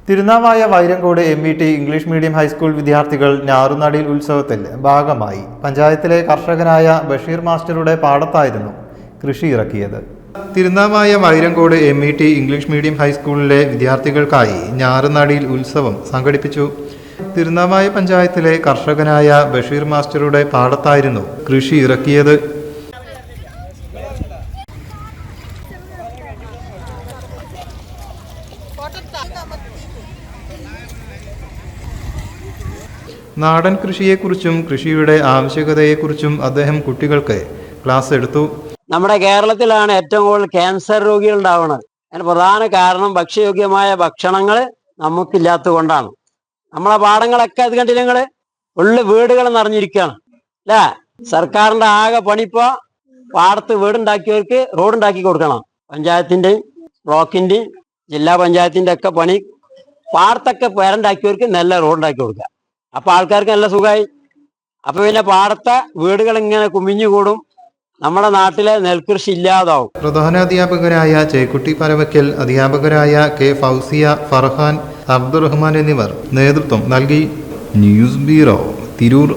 Thirunavaya Vairankode MVT English medium high school വിദ്യാർത്ഥികൾ ഞാറുനടീൽ ഉത്സവത്തിൽ ഭാഗമായി പഞ്ചായത്തിലെ കർഷകനായ ബഷീർ മാസ്റ്ററുടെ പാടത്തായിരുന്നു കൃഷി ഇറക്കിയത്. Tirunavaya Vairankode MVT English medium ഹൈസ്കൂളിലെ വിദ്യാർത്ഥികൾക്കായി ഞാറുനടീൽ ഉത്സവം സംഘടിപ്പിച്ചു. തിരുനാവായ പഞ്ചായത്തിലെ കർഷകനായ ബഷീർ മാസ്റ്ററുടെ പാടത്തായിരുന്നു കൃഷി ഇറക്കിയത്. നാടൻ കൃഷിയെക്കുറിച്ചും കൃഷിയുടെ ആവശ്യകതയെക്കുറിച്ചും അദ്ദേഹം കുട്ടികൾക്ക് ക്ലാസ് എടുത്തു. നമ്മുടെ കേരളത്തിലാണ് ഏറ്റവും കൂടുതൽ ക്യാൻസർ രോഗികൾ ഉണ്ടാവുന്നത്. അതിന് പ്രധാന കാരണം ഭക്ഷ്യയോഗ്യമായ ഭക്ഷണങ്ങൾ നമുക്കില്ലാത്തത് കൊണ്ടാണ്. നമ്മളെ പാടങ്ങളൊക്കെ അത് കണ്ടില്ല, നിങ്ങൾ ഉള്ള വീടുകൾ നിറഞ്ഞിരിക്കുകയാണ് അല്ലേ? സർക്കാരിന്റെ ആകെ പണിപ്പോ പാടത്ത് വീടുണ്ടാക്കിയവർക്ക് റോഡുണ്ടാക്കി കൊടുക്കണം. പഞ്ചായത്തിന്റെയും ബ്ലോക്കിന്റെയും ജില്ലാ പഞ്ചായത്തിന്റെ ഒക്കെ പണി പാടത്തൊക്കെ പേരുണ്ടാക്കിയവർക്ക് നല്ല റോഡുണ്ടാക്കി കൊടുക്കുക. അപ്പൊ ആൾക്കാർക്ക് നല്ല സുഖമായി. അപ്പൊ പിന്നെ പാടത്തെ വീടുകൾ ഇങ്ങനെ കുമിഞ്ഞുകൂടും, നമ്മുടെ നാട്ടിലെ നെൽകൃഷി ഇല്ലാതാവും. പ്രധാനാധ്യാപകരായ ചേക്കുട്ടി പരവയ്ക്കൽ, അധ്യാപകരായ K. ഫൗസിയ, ഫർഹാൻ, അബ്ദുറഹ്മാൻ എന്നിവർ നേതൃത്വം നൽകി. News bureau, Tirur.